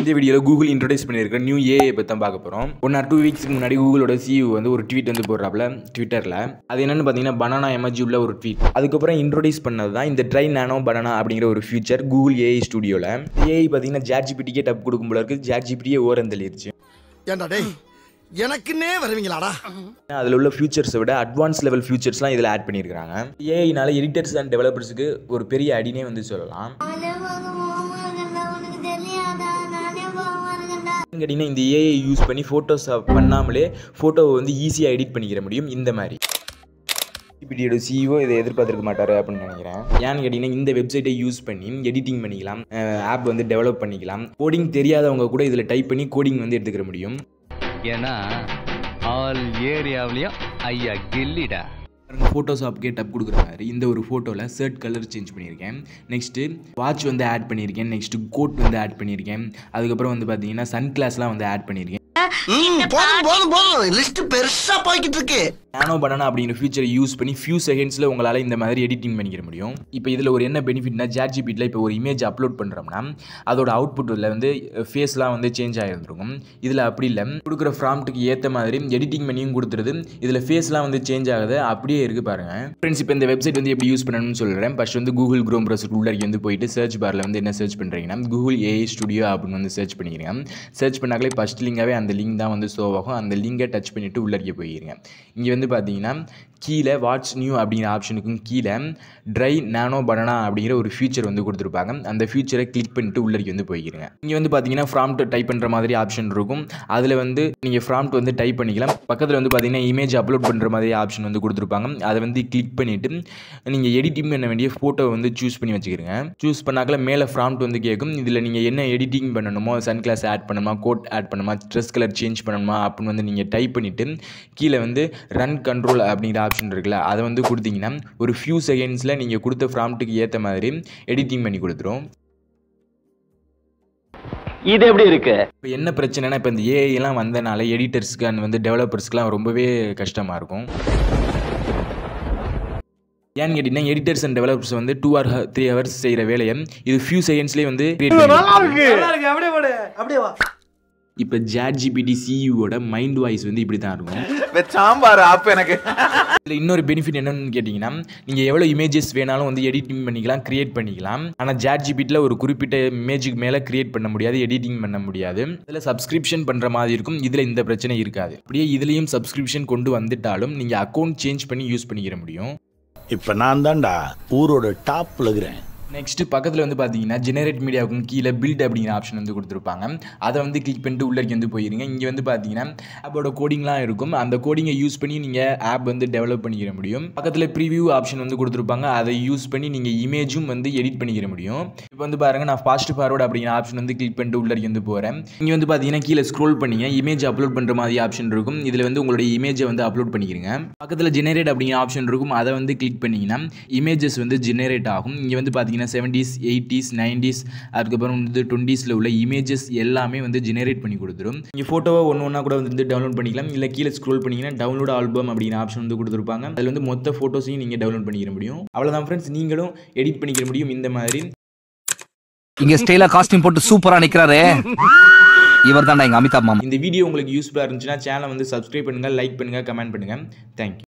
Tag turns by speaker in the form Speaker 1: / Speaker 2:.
Speaker 1: இந்த வீடியோவில் Google introduce பண்ணியிருக்கிற நியூ ஏஐ பற்றி தான் பார்க்க போகிறோம். 1 or 2 வீக்ஸ்க்கு முன்னாடி கூகுளோட CEO வந்து ஒரு ட்வீட் வந்து போடுறாப்புல ட்விட்டரில். அது என்னென்னு பார்த்தீங்கன்னா பனானா எமர்ஜி உள்ள ஒரு ட்வீட். அதுக்கப்புறம் இன்ட்ரோடியூஸ் பண்ணது தான் இந்த ட்ரை நானோ பனானா அப்படிங்கிற ஒரு ஃபியூச்சர் கூகுள் ஏஐ ஸ்டுடியோவில். ஏஐ பார்த்தீங்கன்னா ChatGPTக்கே டப் கொடுக்கும் போல இருக்குது. ChatGPTயே ஓரந்தள்ளிருச்சு.
Speaker 2: ஏன்டா டேய் எனக்குன்னே வருவீங்களாடா.
Speaker 1: அதில் உள்ள ஃபியூச்சர்ஸை விட அட்வான்ஸ் லெவல் ஃபியூச்சர்ஸ்லாம் இதில் ஆட் பண்ணியிருக்காங்க. ஏஐனால எடிட்டர்ஸ் அண்ட் டெவலப்பர்ஸுக்கு ஒரு பெரிய அடினே வந்து சொல்லலாம். கேட்டிங்கன்னா இந்த ஏஐ யூஸ் பண்ணி ஃபோட்டோஸ் பண்ணாமலே ஃபோட்டோவை வந்து ஈஸியாக எடிட் பண்ணிக்கிற முடியும். இந்த மாதிரி ChatGPTயோட CEO இதை எதிர்பார்த்துருக்க மாட்டார் அப்படின்னு நினைக்கிறேன். ஏன்னு கேட்டிங்கன்னா இந்த வெப்சைட்டை யூஸ் பண்ணி எடிட்டிங் பண்ணிக்கலாம், ஆப் வந்து டெவலப் பண்ணிக்கலாம். கோடிங் தெரியாதவங்க கூட இதில் டைப் பண்ணி கோடிங் வந்து எடுத்துக்கிற முடியும்.
Speaker 3: ஏன்னா ஆல் ஏரியாவிலையும் ஐயா கில்லிடா.
Speaker 1: ஃபோட்டோஷாப்கே டப் கொடுக்குற மாதிரி இந்த ஒரு ஃபோட்டோவில் ஷர்ட் கலர் சேஞ்ச் பண்ணியிருக்கேன். நெக்ஸ்ட்டு வாட்ச் வந்து ஆட் பண்ணியிருக்கேன். நெக்ஸ்ட்டு கோட் வந்து ஆட் பண்ணியிருக்கேன். அதுக்கப்புறம் வந்து பார்த்தீங்கன்னா சன் கிளாஸ்லாம் வந்து ஆட் பண்ணியிருக்கேன்.
Speaker 2: லிஸ்ட் பெருசா போய்கிட்டு இருக்கு.
Speaker 1: நானோ பனானா அப்படிங்கிற ஃபியூச்சரை யூஸ் பண்ணி ஃபியூ செகண்ட்ஸில் உங்களால் இந்த மாதிரி எடிட்டிங் பண்ணிக்கிற முடியும். இப்போ இதில் ஒரு என்ன பெனிஃபிட்னா ChatGPTல இப்போ ஒரு இமேஜ் அப்லோட் பண்ணுறோம்னா அதோட அவுட்புட்டில் வந்து ஃபேஸ்லாம் வந்து சேஞ்ச் ஆகிருந்துருக்கும். இதில் அப்படி இல்லை, கொடுக்குற ப்ராம்ப்ட்டுக்கு ஏற்ற மாதிரி எடிட்டிங் பண்ணியும் கொடுத்துருது. இதில் ஃபேஸ்லாம் வந்து சேஞ்ச் ஆகுது, அப்படியே இருக்குது பாருங்கள். ஃப்ரெண்ட்ஸ், இப்போ இந்த வெப்சைட் வந்து எப்படி யூஸ் பண்ணணும்னு சொல்கிறேன். ஃபர்ஸ்ட் வந்து கூகுள் க்ரோம் ப்ரௌசர் உள்ளே வந்து போயிட்டு சர்ச் பாரில் வந்து என்ன சர்ச் பண்ணுறீங்கன்னா கூகுள் ஏஐ ஸ்டுடியோ அப்படின்னு வந்து சர்ச் பண்ணிக்கிறீங்க. சர்ச் பண்ணாங்களே ஃபஸ்ட் லிங்காகவே அந்த லிங்க் தான் வந்து ஷோ ஆகும். அந்த லிங்கை டச் பண்ணிவிட்டு உள்ளே போயிருங்க. இங்கே வந்து பார்த்தீங்கன்னா கீழே வாட்ஸ் நியூ அப்படிங்கிற ஆப்ஷனுக்கும் கீழே ட்ரை நானோ பனானா அப்படிங்கிற ஒரு ஃபியூச்சர் வந்து கொடுத்துருப்பாங்க. அந்த ஃபியூச்சரை கிளிக் பண்ணிட்டு உள்ளே வந்து போய்க்கிறங்க. இங்கே வந்து பார்த்தீங்கன்னா ப்ராம்ப்ட் டைப் பண்ணுற மாதிரி ஆப்ஷன் இருக்கும். அதில் வந்து நீங்கள் ப்ராம்ப்ட் வந்து டைப் பண்ணிக்கலாம். பக்கத்தில் வந்து பார்த்தீங்கன்னா இமேஜ் அப்லோட் பண்ணுற மாதிரி ஆப்ஷன் வந்து கொடுத்துருப்பாங்க. அதை வந்து கிளிக் பண்ணிவிட்டு நீங்கள் எடிட்டிங் பண்ண வேண்டிய ஃபோட்டோவை வந்து சூஸ் பண்ணி வச்சுக்கிறங்க. சூஸ் பண்ணாக்கல மேலே ப்ராம்ப்ட் வந்து கேட்கும். இதில் நீங்கள் என்ன எடிட்டிங் பண்ணணுமோ, சன் கிளாஸ் ஆட் பண்ணணுமா, கோட் ஆட் பண்ணணுமா, ட்ரெஸ் கலர் சேஞ்ச் பண்ணணுமா அப்படின்னு வந்து நீங்கள் டைப் பண்ணிவிட்டு கீழே வந்து ரன் கண்ட்ரோல் அப்படிங்கிற ஆப்ஷன் இருக்குல்ல, அதை வந்து கொடுத்தீங்கன்னா ஒரு ஃபியூ செகண்ட்ஸில் நீங்கள் கொடுத்த ப்ராம்ப்ட்டுக்கு ஏற்ற மாதிரி எடிட்டிங் பண்ணி கொடுத்துரும்.
Speaker 3: இது எப்படி இருக்கு?
Speaker 1: இப்போ என்ன பிரச்சனைனா இப்போ இந்த ஏஐ எல்லாம் வந்தனால எடிட்டர்ஸ்க்கு அண்ட் வந்து டெவலப்பர்ஸ்க்குலாம் ரொம்பவே கஷ்டமாக இருக்கும். ஏன்னு கேட்டிங்கன்னா எடிட்டர்ஸ் அண்ட் டெவலப்பர்ஸ் வந்து 2 or 3 hours செய்கிற வேலையை இது ஃபியூ செகண்ட்ஸ்லேயே வந்து இப்போ ChatGPT CEOட மைண்ட் வாய்ஸ் வந்து இப்படி தான் இருக்கும்.
Speaker 4: சாம்பார் ஆப் எனக்கு.
Speaker 1: இதில் இன்னொரு பெனிஃபிட் என்னன்னு கேட்டிங்கன்னா நீங்கள் எவ்வளோ இமேஜஸ் வேணாலும் வந்து எடிட்டிங் பண்ணிக்கலாம், கிரியேட் பண்ணிக்கலாம். ஆனால் ChatGPTல ஒரு குறிப்பிட்ட இமேஜுக்கு மேலே கிரியேட் பண்ண முடியாது, எடிட்டிங் பண்ண முடியாது. இதில் சப்ஸ்கிரிப்ஷன் பண்ணுற மாதிரி இருக்கும். இதில் இந்த பிரச்சனை இருக்காது. அப்படியே இதுலேயும் சப்ஸ்கிரிப்ஷன் கொண்டு வந்துட்டாலும் நீங்கள் அக்கௌண்ட் சேஞ்ச் பண்ணி யூஸ் பண்ணிக்கிற முடியும்.
Speaker 5: இப்போ நான் தான்டா ஊரோட டாப்ல இருக்கிறேன்.
Speaker 1: நெக்ஸ்ட்டு பக்கத்தில் வந்து பார்த்தீங்கன்னா ஜெனரேட் மீடியாவுக்கும் கீழே பில்ட் அப்படிங்கிற ஆப்ஷன் வந்து கொடுத்துருப்பாங்க. அதை வந்து கிளிக் பண்ணிட்டு உள்ளே வந்து போயிருங்க. இங்கே வந்து பார்த்தீங்கன்னா ஆப்போட கோடிங்லாம் இருக்கும். அந்த கோடிங்கை யூஸ் பண்ணி நீங்கள் ஆப் வந்து டெவலப் பண்ணிக்கிற முடியும். பக்கத்தில் ப்ரிவியூ ஆப்ஷன் வந்து கொடுத்துருப்பாங்க. அதை யூஸ் பண்ணி நீங்கள் இமேஜும் வந்து எடிட் பண்ணிக்கிற முடியும். இப்போ வந்து பாருங்கள், நான் ஃபாஸ்ட் ஃபார்வர்ட் அப்படிங்கிற ஆப்ஷன் வந்து கிளிக் பண்ணிட்டு உள்ளே வந்து போகிறேன். இங்கே வந்து பார்த்தீங்கன்னா கீழே ஸ்க்ரோல் பண்ணிங்க இமேஜ் அப்லோட் பண்ணுற மாதிரி ஆப்ஷன் இருக்கும். இதில் வந்து உங்களுடைய இமேஜை வந்து அப்லோட் பண்ணிக்கிறங்க. பக்கத்தில் ஜெனரேட் அப்படிங்கிற ஆப்ஷன் இருக்கும். அதை வந்து கிளிக் பண்ணிங்கன்னா இமேஜஸ் வந்து ஜெனரேட் ஆகும். இங்கே வந்து பார்த்தீங்கன்னா 70s 80s 90s அதுக்கப்புறம் வந்து 20ஸ்ல உள்ள இமேஜஸ் எல்லாமே வந்து ஜெனரேட் பண்ணி கொடுத்துரும். நீங்கள் ஃபோட்டோவை ஒன்றா கூட வந்து டவுன்லோட் பண்ணிக்கலாம். இல்லை கீழே ஸ்க்ரோல் பண்ணிங்கன்னா டவுன்லோட் ஆல்பம் அப்படிங்கிற ஆப்ஷன் வந்து கொடுத்துருப்பாங்க. அதில் வந்து மொத்த ஃபோட்டோஸையும் நீங்கள் டவுன்லோட் பண்ணிக்கிற முடியும். அவ்வளோதான் ஃப்ரெண்ட்ஸ், நீங்களும் எடிட் பண்ணிக்கிற முடியும் இந்த மாதிரி.
Speaker 6: இங்க ஸ்டைலா காஸ்டியூம் போட்டு சூப்பரா நிக்கிறாரே, இவர் தான்டா எங்க அமிதாப் மாமா.
Speaker 1: இந்த வீடியோ உங்களுக்கு யூஸ்ஃபுல்லாக இருந்துச்சுன்னா சேனலை வந்து சப்ஸ்கிரைப் பண்ணுங்கள், லைக் பண்ணுங்கள், கமெண்ட் பண்ணுங்கள். தேங்க்யூ.